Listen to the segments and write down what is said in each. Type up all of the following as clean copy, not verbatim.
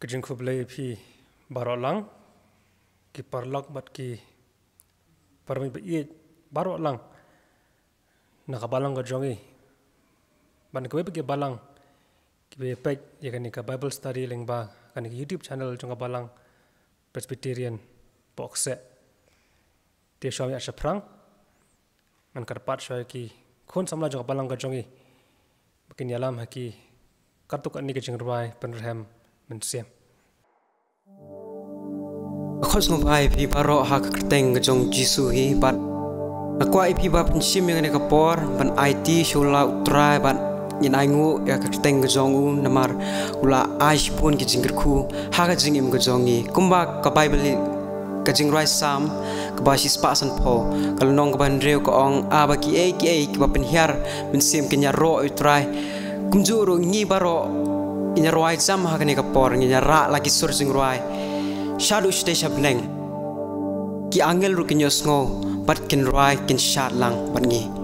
Kajing kublai pi barolang ki parlok bat ki parmi be barolang nakabalang ka jongi ban kwe pe balang ki be pek ya kan ka Bible study lengba kan YouTube channel jonga balang Presbyterian boxe te shawmi asha prang an karpat shwa ki khon samla jonga balang ka jongi bakin yalam haki kartuk ani ka jingruai penrhem mensiam khos ngop ai pi paro ha kerteng jong jisu hi bat akwa ip ba pensim yang ne kapor ban IT shula utrai ban in aingu ya kerteng jong u namar ula aish pun ki jingirku ha ga jingim jongi kumba ka bible ka jingrai sam ka ba spa san pho kal nong ban reu ko ong aba ki ki ba pen hiar mensim kenya ro utrai kumjuru ngi baro inya roai jam ha ne kapor inya ra lagi sur jingrai Shadow station blank ki angel ru kinyos ngo bat kin rai kin shat lang bat ngi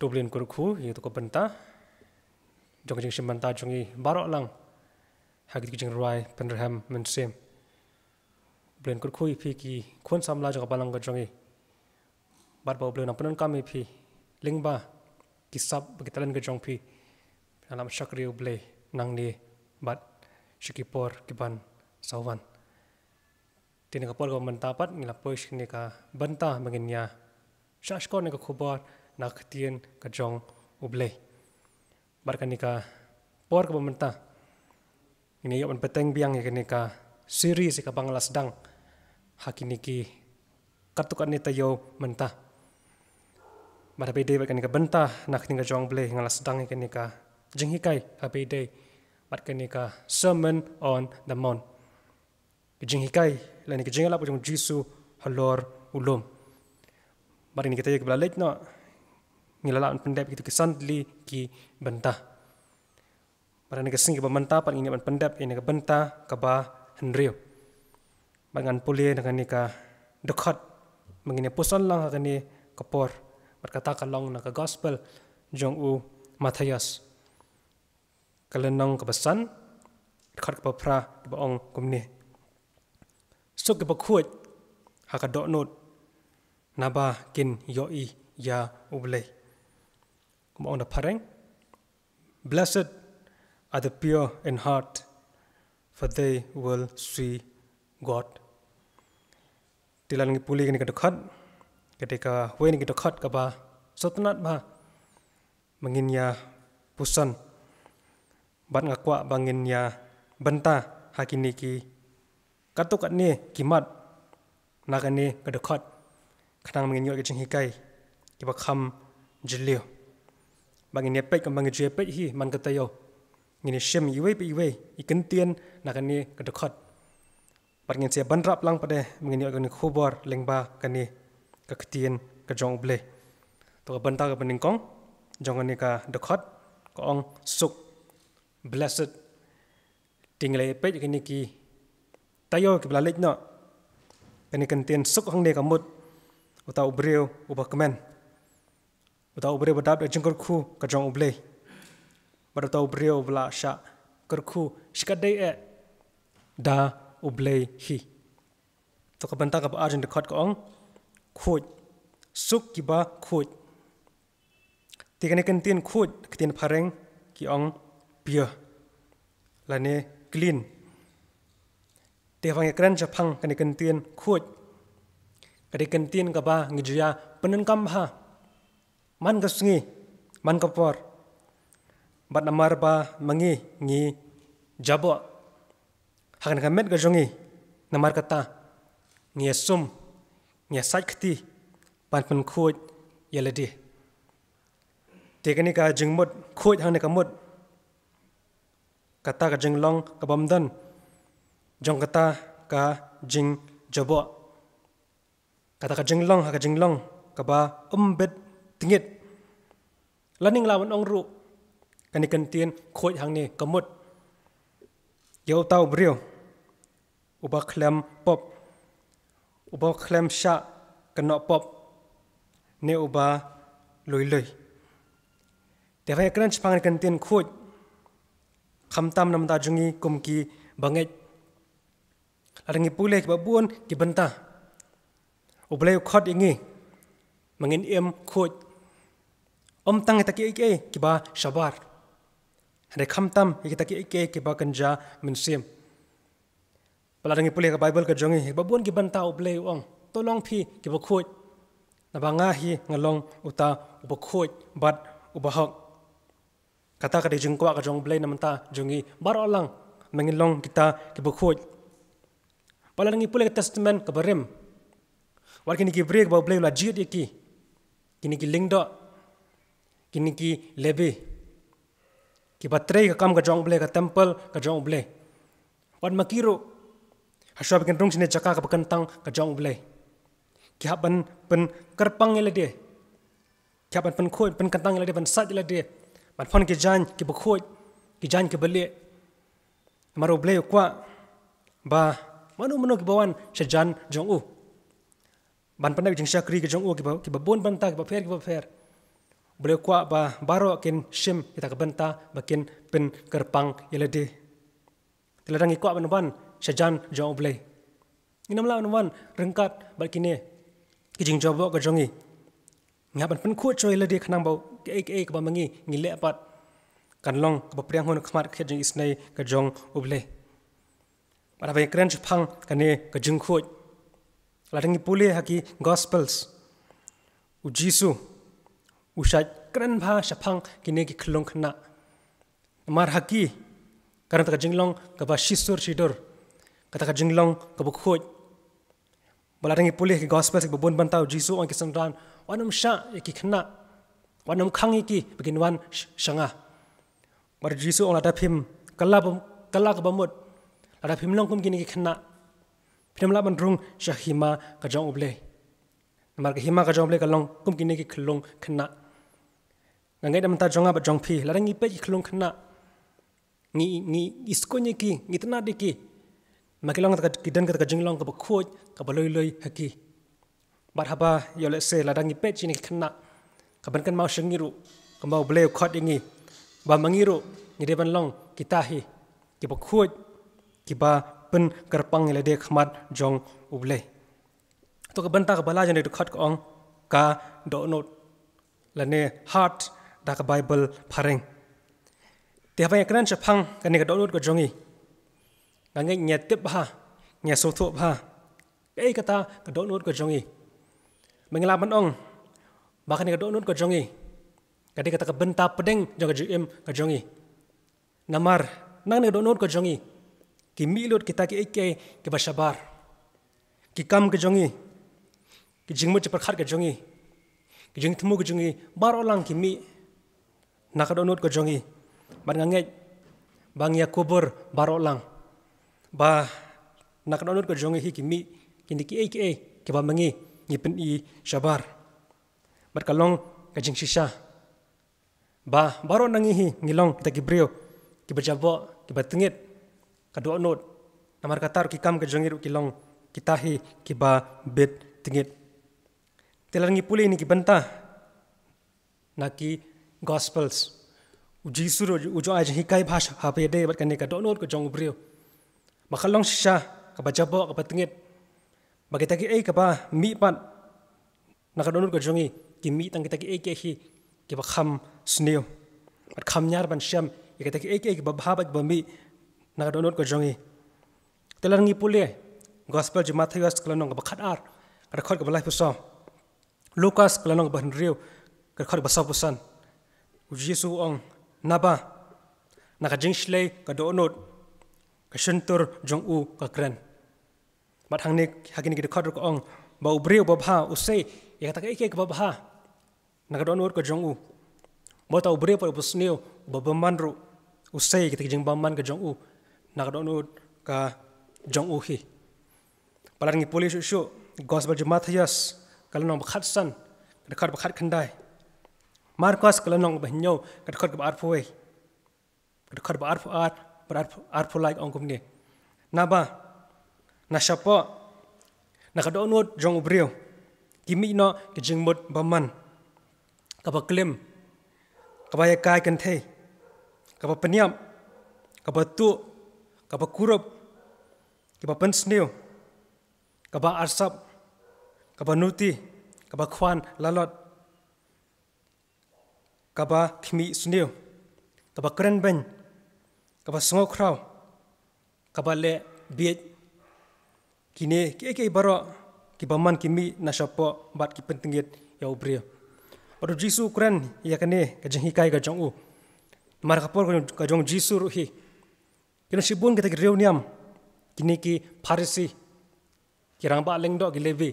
Dublin kurku yaitu ko benta jong jing sim benta jongi barok lang hagit jing ruai penreham mensem Dublin kurku ipi ki kun samla jong balang ko jongi bar ba Dublin penon kami ipi lingba kisap begitalan ko jong pi alam syakri uble nang ni bat syikipor kiban sawan Tini kapal ko mentapat ngilapois ni ka benta menginya syashkor ni ka kubar nak tien ka jong uble barkan ni ka por ka bementa ini yawan peteng biang ni ka series ka banglas dang hakini ki kartukan ni tayo menta bar bede barkan ni ka benta nak ni ka jong uble ngalas dang ni ka jinghikai ka bede barkan ni ka sermon on the mount jinghikai lani ke jingala pujung Jisu halor ulum mari ni kita ye kebala lek no ngilala pendap gitu kesandli ki benta mari ni kesing ke benta pan ini pendap ini ke benta ke ba henrio bangan pulie dengan ni ka dekat mengini pusan lang akan ni kapor berkata kalong na ka gospel jong u Matias kalenong kebesan dekat ke pra di baong kumni Suk ke bakut haka doknot naba kin yoi ya uble. Kumaon da pareng. Blessed are the pure in heart, for they will see God. Tilan ngi puli ni kedekat ketika weni kedekat ka ba sotnat ba menginya pusan bat ngakwa banginnya benta hakini ki katuk ni kimat nakani kedekat kadang menginyo ke jinghikai kiba kham jilio bangin pek kembang jepek hi man katayo ngini shem iwe pe iwe ikentien nakani kedekat parngin sia bandrap lang pade menginyo ke khubor lengba kani kaketien ke jong ble to banta ke peningkong jongani ka dekat ko ong suk blessed tingle pek kini ki tayo ke blalek no kani kentien suk hang ne kamut utau breu ubah kemen utau breu badap de jengkor khu ka jong uble bar utau breu bla sha kerku shikadai e da uble hi to ka banta ka ba arjen de khat ka ong khoj suk ki ba khoj ti kani kentien khoj kentien phareng ki ong pia lane clean Tevang ekran Jepang kani kentien khut kani kentien ka ba ngijia penenkam ha man ka sngi man ka por bat namar ba mangi ngi jabo hakan ka met ka jongi namar kata ngi sum ngi sakti pan pen khut yeledi tekani ka jingmut khut hang ne ka mut kata ka jinglong ka bamdan jong kata ka jing jabo kata ka jinglong ha ka jinglong ka ba umbet tingit laning lawan ong ru kani kentien khoi hang ni kamut yo tau brio uba klem pop uba klem sha kena pop ne uba loi loi te fa kran chpang kentien khoi khamtam nam da jungi kumki banget Arangi pulih ki babun ki benta. Ublay khot ingi mangin em khot. Tang taki ki ba shabar. Hade khamtam taki ki ba kanja mensim. Palarangi pulih ka Bible ka jongi babun ki benta ublay ong. Tolong pi ki ba khot. Nabanga hi ngalong uta uba khot bat ubahok. Kata ka di jengkwa ka jong blay namanta jongi barolang mangin long kita ki ba khot. Palarangi pulih testament kabarim. War kini ki break ba blay la jid iki. Kini ki lingdo. Kini ki lebe. Ki batrei ka kam ka jong blay ka temple ka jong blay. War makiro. Haswa bikin rung sini jaka ka bakantang ka jong blay. Ki haban pen kerpang ila dia. Ki haban pen khoi pen kantang ila dia pen sat ila dia. Ban pon ki jan ki bakhoi ki jan ki balik. Maro blay kwa ba manu ki bawan sejan jong u ban pandai jing syakri ki jong u ki babon banta ki bafer Boleh kuat bah baro kin shim kita kebenta bakin pen kerpang yelede. Tiladang kuat ban syajan jong boleh. Inam la ban rengkat bakine kijing jobo ka jongi. Ngaban pen kuat coy yelede khanang bau ke ke ba mangi ngile apat kan long ka priang hon khmat khejing isnai ka jong uble. Pada bayi keren Jepang kane ka jing kuat. Ladang pulih haki gospels. Ujisu usai keren bah Jepang kini ki kelong kena. Mar haki karena tak jinglong ka ba shisur shidur. Kata ka jinglong ka bukhut. Baladang pulih ki gospels ki babon bantau Jisu on ki sangran wanam sha ki kena. Wanam khang ki begin wan shanga. Bar Jisu on ada phim kala ka bamut. Ada phim long kum kini ki kena. Phim la ban rung shahima ka jong uble. Mar ka hima ka jong uble ka long kum kini ki kelong kena. Ngangai dam ta jonga ba jong phi ladang ipe ki kelong kena. Ngi iskonye ki ngi tana diki. Makilong ka kidan ka jinglong ka bakhoj ka baloi haki. Bar haba yo let's say ladang ipe chini kena. Ka ban kan mau shangiru ka mau bleu khot ingi. Ba mangiru ngi deban long kitahi ki bakhoj ki ba pen kerpang le de khmat jong uble. To ka banta ka bala jane khot ka ong ka do not lane heart da ka Bible phareng. Tiap yang keren Jepang kani ka do not ka jongi. Ngangai nyetip ha nya soto ha. Ei kata ka do not ka jongi. Mengilaban ong bahkan ka do not ka jongi. Kadi kata ka benta pedeng jong ka jim ka jongi. Namar nang ne do not ka jongi. Ki milut kita ki eke ki basabar. Ki kam ka jongi. Ki jingmu cepat khat ka jongi. Ki jing temu ka jongi bar olang ki mi nak do not ka jongi. Ban ngangai bang ya kubur bar olang. Ba nak do not ka jongi hi ki mi kini ki eke ki ba mangi ni pen I sabar. Bat kalong ka jing shisha. Ba baro nangi hi ngilong kita ki brio ki bajabo ki batengit ka do not namar katar ki kam ka jongi ru kilong kitahi ki ba bet tengit. Telangi puli ni ki banta naki gospels uji suru ujo aj hikai bhasha hape de bat kane ka do not ka jong brio makalong shisha ka bajabo ka batengit bagita ki ei ka ba mi pat naka do not ka jongi ki mi tang kita ki ei ke hi ki ba kham sneo bat kham nyar ban sham kita ki ei ke ba bhabat ba mi naka do not ka jongi telangi puli gospel je Matthews kalanong ka bakhat ar ka khot ka balai puso Lucas kalanong ba rio ka khot ba sa pusan Jesu ong naba naka jing shlei ka do not ka shentur jong u ka kren bat hangnik hagin ki khot ka ong ba ubrio ba bha usei ya ta ka ek ba bha naka do not ka jong u mo ta ubrio pa busneo ba bamanru usei ki jing ba man ka jong u naka do not ka jong u hi palarngi police shu gospel je Matthews kalanong ba khatsan ka khot ba khat khandai Marcos kalanong ba hinyo ka khot ba arpuwe ka khot ba arpu like ong kumni naba na shapo na ka do not jong ubrio kimi no ki jingmut baman ka ba klim ka ba kai kan the ka ba peniam ka ba tu ka ba kurup ki ba pensneo ka ba arsap ka ba nuti ka ba khwan lalot ka ba khmi sneo ka ba kren ben ka ba sngok kraw ka ba le biet kini ke baro ki ba man kimi na shapo bat ki pentingit ya ubrio odo Jisu kren ya kane ka jing hikai ka jong u mar ka por ka jong Jisu ru hi kina sibun kita ki reuniam kini ki Pharisi ki rang ba leng do ki levi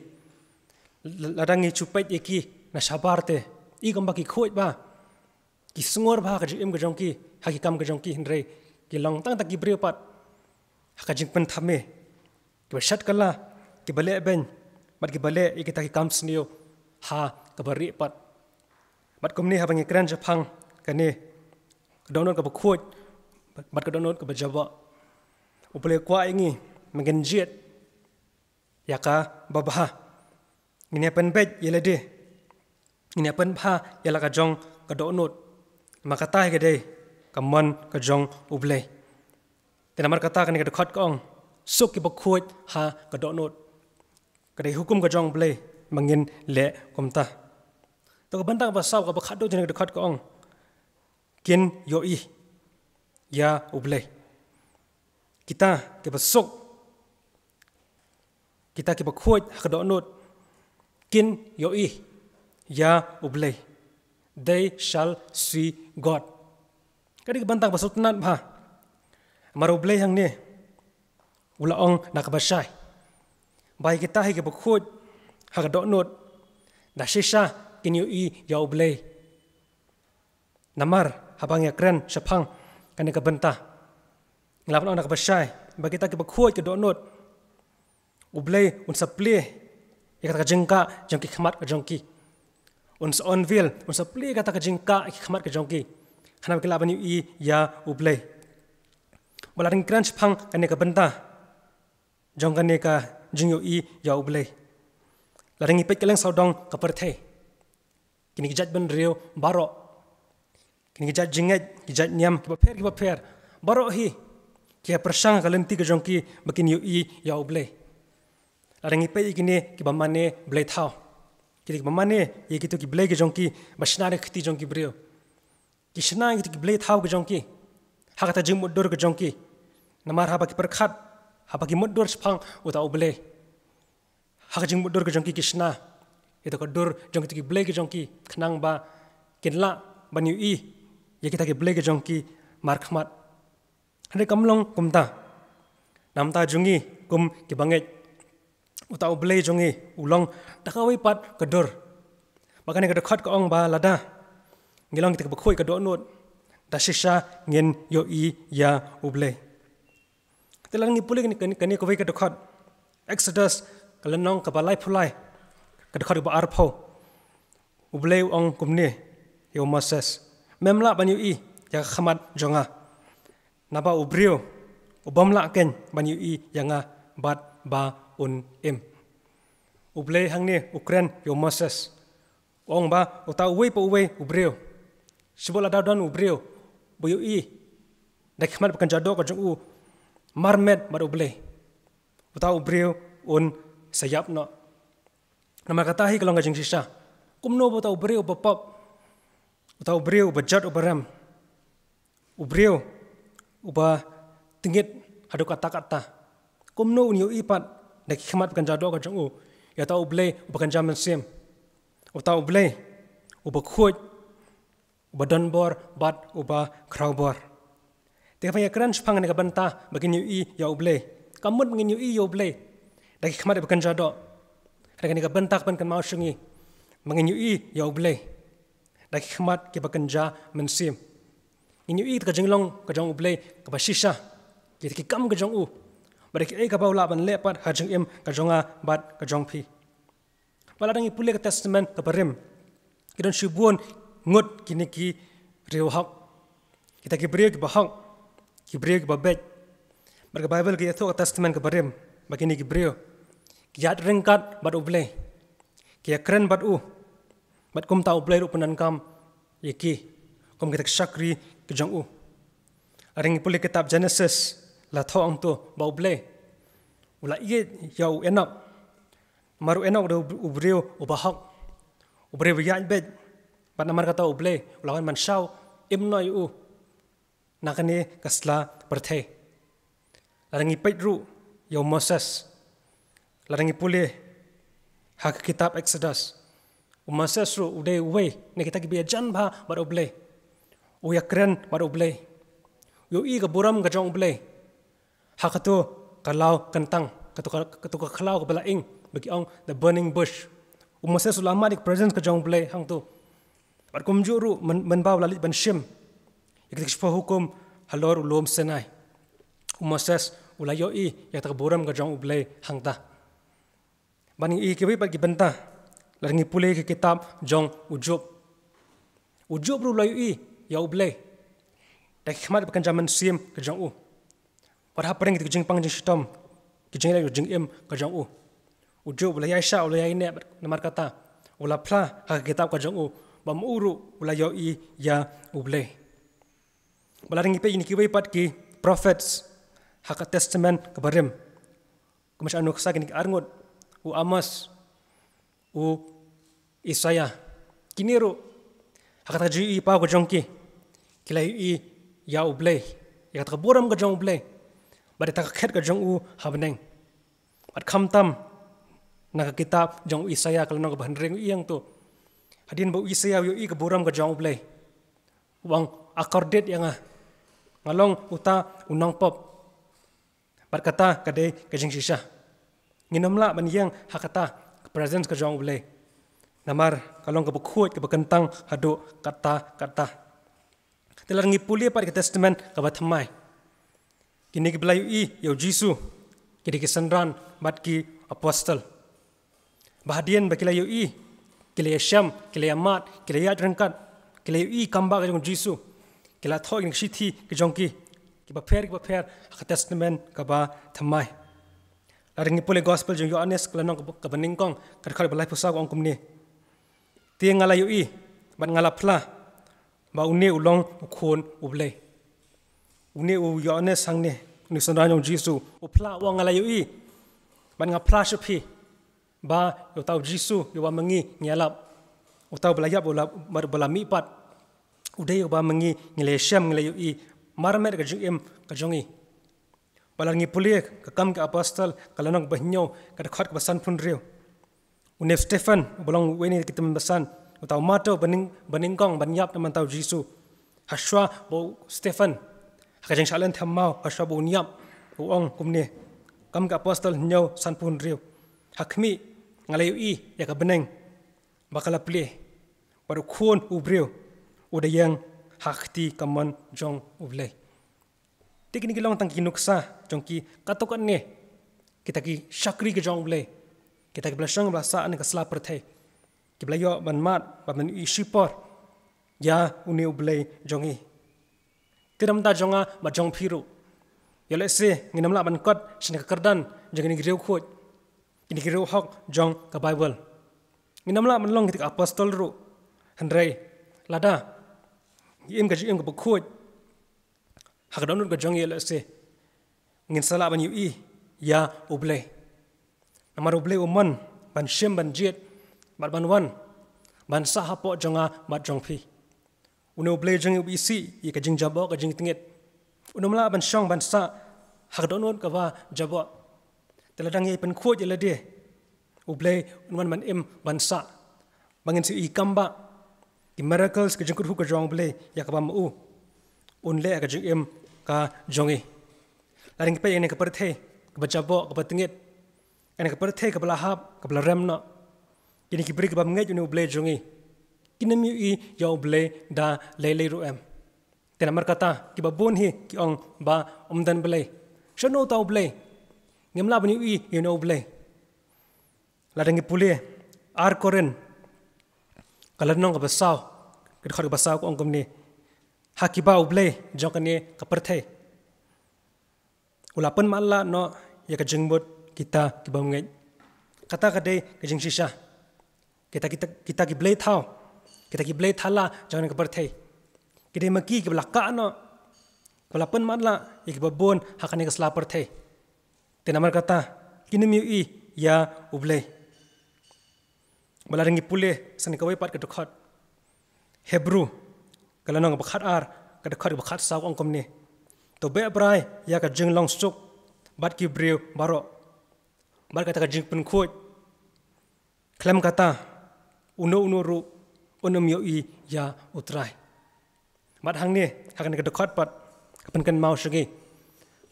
ladangi chupai eki na sabarte I gamba ki khoi ba ki sungor ba ka jim ka jong ki ha ki kam ka jong ki hinre ki long tang tak ki brio pat ha ka jing pen thame ki shat kala ki bale ben bat ki bale I kita ki kam snio ha ka bari pat bat komni ha bangi kran Jepang kane donor ka khoi bat ka donor ka bajaba upale kwa ingi mengenjet ya ka babah ngine pen bet yelede ini apa pha ialah kajong kadonut maka tai ke dei kamon kajong ublei tenamar kata kan ke khot kong suk ki bakhuit ha kadonut kadai hukum kajong blei mangin le komta to ka bantang pasau ka bakhado jene ke khot kong kin yo i ya ublei kita ke basuk kita ke bakhuit ha kadonut kin yo i ya ublei they shall see God. Kadi bantang pasal tenan bah. Maru ublei hang ni ulaong nakabasay. Baik kita hi ke bukhud ha kadonot da shisha kinyu i ya ublei. Namar habang ya kren sapang kani ka banta. Nglapan nakabasay bagi kita ke bukhud ke donot. Ublei un sapli ya kata jengka jengki khamat ka jengki. Uns onvil, uns pli kata kejengka khmat kejongki. Khana kila bani i ya ublei. Balaring crunch phang kane ka benta. Jong kane ka jingyo i ya ublei. Laring ipet keleng saudong ka perthei. Kini kijat ben rio baro. Kini kijat jinget, kijat nyam ki baper. Baro hi kia persang kalenti kejongki bakin yo i ya ublei. Laring ipet kini ki bamane blei thau. Kiri mamane ye gitu ki blay ke jongki basnare khti jongki brio kisna gitu ki blay thau ke jongki hakata jing mudur ke jongki namar haba ki perkhat haba ki mudur spang uta ublay hak jing mudur ke jongki kisna itu ko dur jongki ki blay ke jongki khnang ba kinla banyu i ye kita ki blay ke jongki mar khmat hande kamlong kumta namta jungi kum ki banget uta ublei jongi ulong dakawai pat kedur makane ke dekat ke ong ba lada ngilong kita bakhoi ke donut da shisha ngin yo i ya ublei telang ni pulih kani ko ke dekat exodus kalenong ka balai phulai ke dekat ba arpho ublei ong kumni yo moses memla banyu i ya khamat jonga naba ubrio ubamla ken banyu i yanga bat ba un im ublei hang ni ukren yo moses ong ba uta uwe po uwe ubreo sibola dadon ubreo boyo i dak khmat kan jado ka jung u marmet mar ublei uta ubreo un sayap no nama kata hi kalong jing sisa kumno uta ubreo bapap uta ubreo bajat ubaram ubreo uba tingit hadu kata-kata kumno unyo ipat dak khmat kan jado ka jung u ya tau ublei ubakan jaman sim utau ublei ubakhut ubadan bor bat uba kraw bor te fa yakran spang ne ka banta bagin yu i ya ublei kamut mengin yu i ya ublei dak khmat ubakan jado dak ne ka banta kan kan mau sungi mengin yu i ya ublei dak khmat ke bakan ja men sim in yu i ka jinglong ka jong ublei ka bashisha ki kam ka jong u Bariki ka baula ban lepat hajeng im ka jonga bat ka jong pi. Baladang ipule ka testament ka parim. Kidon shibun ngut kini ki riwhak. Kita ki brio ki bahak. Ki brio ki babet. Barka Bible ki etho ka testament ka parim. Bakini ki brio. Ki yat ringkat bat ublei. Ki akren bat u. Bat kum ta ublei ru penan kam yeki. Kum kita syakri ki jong u. Aring ipule kitab Genesis la tho ang tu ba ublei ula ye yau enak maru enak do ubreu ubahak ubreu yan bet pat namar kata ublei ula man shau imnoi u nakani kasla perthei larangi pedru yau Moses larangi pule hak kitab Exodus Moses ru ude we ne kita ki jan ba bar ublei u yakren bar ublei yo i ga buram ga jong ublei hakatu kalau kentang ketuka kalau kepala ing bagi ong the burning bush Moses ulama dik presence ke jong blay hang tu bar kum juru menbaw lalit ban shim ikik shpo hukum halor ulum senai Moses ulayo i ya tak buram ke jong blay hang ta bani i kiwi bagi benta laringi pule ke kitab jong ujub ru layo i ya blay dak khmat kan zaman sim ke jong u Padahal pering kita jeng pang jeng sitom, jeng lagi jeng im ke jang u. Ujo boleh ya sya boleh ya ini namar kata. ula pla hak kitab ka jong u ba muru ula yo I ya uble balaring ipe ini kiwe pat ki prophets hak testament ka barem kumas anu sa kini arngot u Amos u Isaya kiniru hak ta ji pa ka jong ki kilai I ya uble ya ta boram ka jong uble ba ta khet ka jong u habneng at kham tam na kitab jong Isaya kalau nang bahandreng iyang tu hadin ba Isaya yo I kaburam ka jong ublay wang akordet yang ngalong uta unang pop berkata kade kajing sisa nginomla ban yang hakata presence ka jong ublay namar kalong ka bukhut ka bakentang hado kata telar ngipuli par ka testament ka bathamai kini ki belayu I yo Jisu kini ki sandran bat ki apostle bahadian bakila yo I kila Syam kila Mat kila Yad rengkat kila yo I kamba ka jong Jisu kila thoi ng sithi ka jong ki baper ka testament ka ba thamai laring ipole gospel jong Yohanes kala nong ka baningkong ka khal balai pusa ko kumni tiang ngala yo I ban ngala phla ba une ulong ukhon uble une u Yohanes sangne ni sandran jong Jisu upla wa ngala yo I ban ngapla shepi ba yo tau Jisu yo ba mengi nyalap yo tau belayap bola mipat udai yo ba mengi ngile Syam ngile yo I marmet ka jing ka jongi balar ngi pulie ka kam ka apostle kalanong bahnyo ka khat ka basan pun riu une Stephen bolong weni kitam basan yo tau mato baningkong banyap naman tau Jisu haswa bo Stephen ka jing shalen thammau haswa bo nyap ong kumne kam ka apostle nyo san pun riu hakmi ngalayu I ya ka beneng bakala ple baru khon ubreu udayang hakti kaman jong uble tikini kilong tang kinuksa jong ki katokan ne kita ki syakri ke jong uble kita ki blasang blasa an ka sla perthai ki blayo ban mat ba ban I shipor ya uni uble jongi tiram ta jonga ba jong phiru ya lese nginamla ban kot sine ka kardan jeng ni greu khoj ini kira hok jong ka Bible. Nginamla menlong ketika apostol ru handrai lada im ka bukhut hak donut ka jong yela se ngin sala ban yu I ya uble namar uble uman ban shem ban jet ban wan ban sahapo jonga mat jong phi une uble jong yu isi I ka jing jabo ka jing tinget unamla ban shong ban sa hak donut ka ba jabo teladang ye pen khot yela de uble unman man im bansa bangin si I kamba the miracles ka jingkut hu ka jong ble ya ka ba mu unle ka jing im ka jongi laring pe ene ka perthe ka bajabo ka batinget ene ka perthe ka balahap ka balarem no ini ki bri ka ba ngai uni uble jongi kinami I ya uble da lele ru em tenamar kata ki ba bon hi ki ong ba umdan ble shono ta uble ngemla bani I you know ble ladangi pulie ar koren kalanong ka basaw ka basaw ko angkom ni hakiba uble jokane ka perthai ulapan malla no ya ka jengbot kita ki bangeng kata ka dei ka jing sisa kita ki ble thau kita ki ble thala jokane ka perthai kide maki ki blaka no ulapan malla ya ki babon hakane ka sla perthai tenamar kata kinemi I ya uble balaringi pule sani kawai pat kedekhat Hebrew kalanong bakhat ar kedekhat bakhat saw ongkom ni to be brai ya ka jing long suk bat ki breu baro bar kata ka jing pen khoj klem kata uno ru unom yo I ya utrai mat hang ni hakan kedekhat pat kapen kan mau segi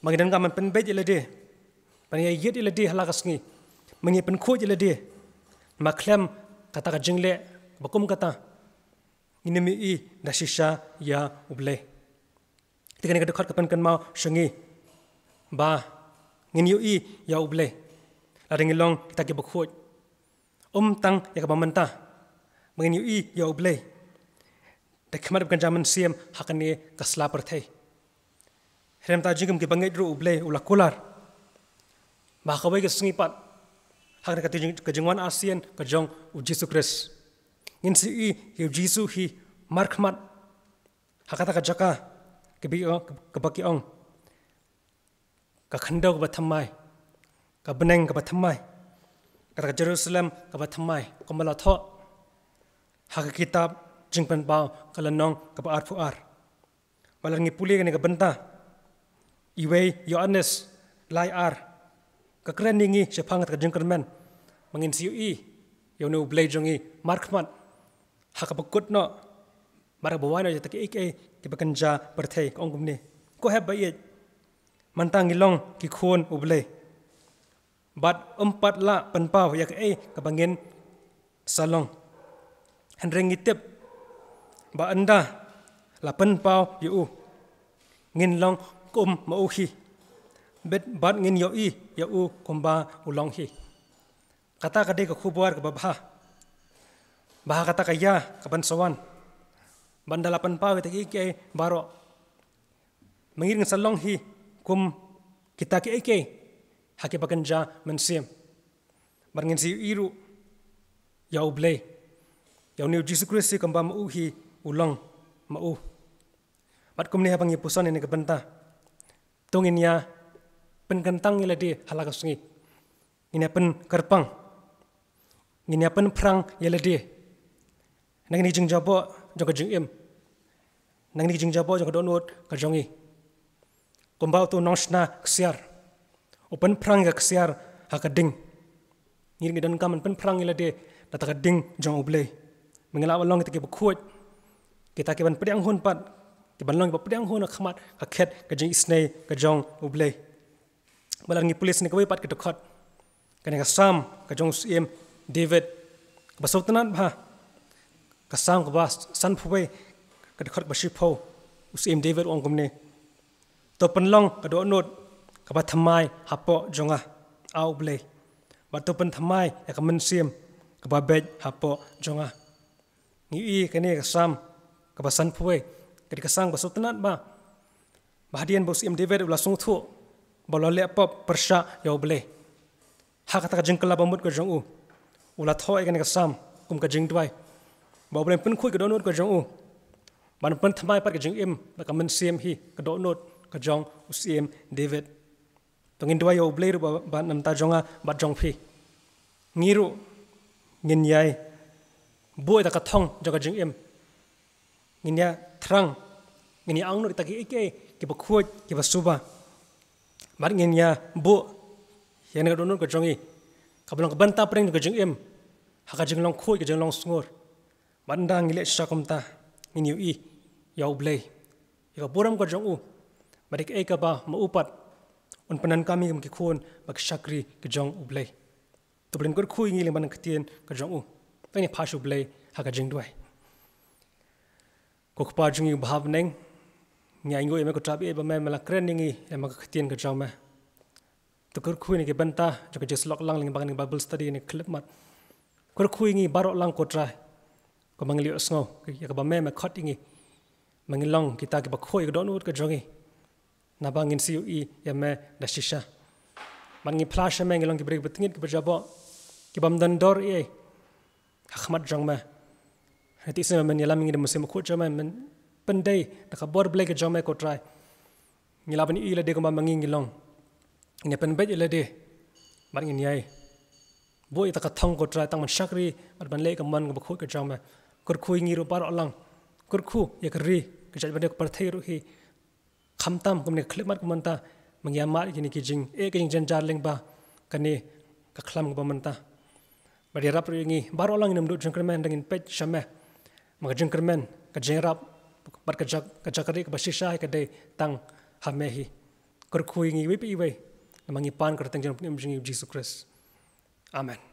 mangidan kaman pen be jele de Pani yet ila di halakas ngi mengi pen khoj ila di maklem kata ka jingle bakum kata inemi I da shisha ya uble tikani ka dekat kapan kan mau shengi ba ngin yu I ya uble laring long kita ki bakhoj tang ya ka bamanta mengin yu I ya uble da khamar kan jaman siam hakani kasla perthai Rem ta jingam ki bangai ru uble ulakular Bahkabai ke sengipat hak dekat kejengwan ASEAN kejong Jisu Kristus ngin si yu Jisu hi markhmat hakata ka jaka ke baki ong ka khandau ka bathamai ka beneng ka bathamai ka Jerusalem ka bathamai ko mala tho haka kitab jingpan bao ka lanong ka ar pu ar malang ngipuli ka ni ka benta iwei Yohanes lai ar ka kren ningi sephangat ka jingkan men mangin siu yo no blay jongi markhmat haka bakut no mara bawana jata ki bakanja perthei ong kumni ko heb ba ye mantang ilong ki khon ublay bat empat la penpau ya ka bangin salong handreng itip ba anda la penpau yu ngin long kum mau hi bet bat ngin yo ya kumba ulong hi kata kade ka khubar ka babha bah kata ka ya ka ban sawan bandala penpau ki baro mangin salong hi kum kita ki haki bakanja mensim barngin si iru ya ublay ya ni Jesus Christ kamba mau hi ulang mau bat kum ni habang ipusan ini kebenta tungin ya penkentang ila di halaga sungi ini pen kerpang ini pen perang ila di nang ni jing jabo jaga jing im nang ni jing jabo jaga donut ka jongi kumbau tu nongsna ksiar open perang ga ksiar hakading ngir ngidan kaman pen perang ila de data kading jong ublay mengela walong kita ki bukhut kita ki ban pediang hun pat ki ban long pediang hun khamat ka khet ka jing isnei ka jong ublay balang ni police ni ka pat ki dokhat kan ka sam ka jong sim David ka basautan bha ka sam ka bas san phuwe ka dokhat ba shipho usim David ong kumne to penlong ka do not ka ba thamai hapo jonga au blay ba to pen thamai ya ka mensim ka ba bej hapo jonga ni ka ne ka sam ka ba san phuwe ka di ka sang ba sultanat ba hadian bos im David ula sung thu ba lo le pop persha ya blay ha ka ta jingkala ba mut ka jong ula thoi ka ne ka sam kum ka jing twai ba blay pen khui ka do not ka jong ban pen thamai pat ka jing im ba ka mensim hi ka do not ka jong usim David tongin dua yo blay ba nam ta jonga ba jong phi ngiru ngin yai boy ta ka thong jaga jing im ngin ya thrang ngin ya ang no ta ki ba khuat ki ba suba bar ngin ya bo yan ga donor ka jongi ka blong ka banta preng ka jing im ha ka jing long khoi ka jing long sngur ban dang ngile shakom ta ngin yu yo blay ya boram ka jong badik ka ba ma upat un panan kami ki khon bak shakri ka jong ublay to brin kor khui ngi le ban khtien ka jong tani phashu blay ha ka jing duai ko khpa jungi bhav neng ngai ngoi me ko trabi ba me mala kren ngi e ma khtien ka jong ma to kor khui ni ke banta jo ka jes lok lang ling bang ni bible study ni clip mat kor khui ngi baro lang ko trai ko mangli osngo ya ka ba me khot ngi mangilong kita ke ba khoi ka donut ka jongi nabangin siu ya me da shisha mangi flash me ngilong ki break betingit ki bajabo ki bam dan dor khmat jong ma hati se men yalam ngi de musim ko jama men pendai da ka bor blake jong me ko try ngila bani ila de ko ma mangi ngilong ine pen bet ila de bar ngin yai boy ta ka thong ko try tang man shakri bar ban le ka man ko khoi ka jong ma kor khui ngi ro par alang kor khu ya ka ri ka jaj ban de par thai ro hi khamtam kumne khlemat kumanta mangya mar kini ki jing ke jing jan jar leng ba kani ka khlam ba manta bari rap ringi baro lang nem do jingkermen dengin pet shame mag jingkermen ka jingrap bar ka jakari ka basisha ka de tang hamehi kor khui ngi wi pi we mangi pan ka tang jing Jesus Christ amen.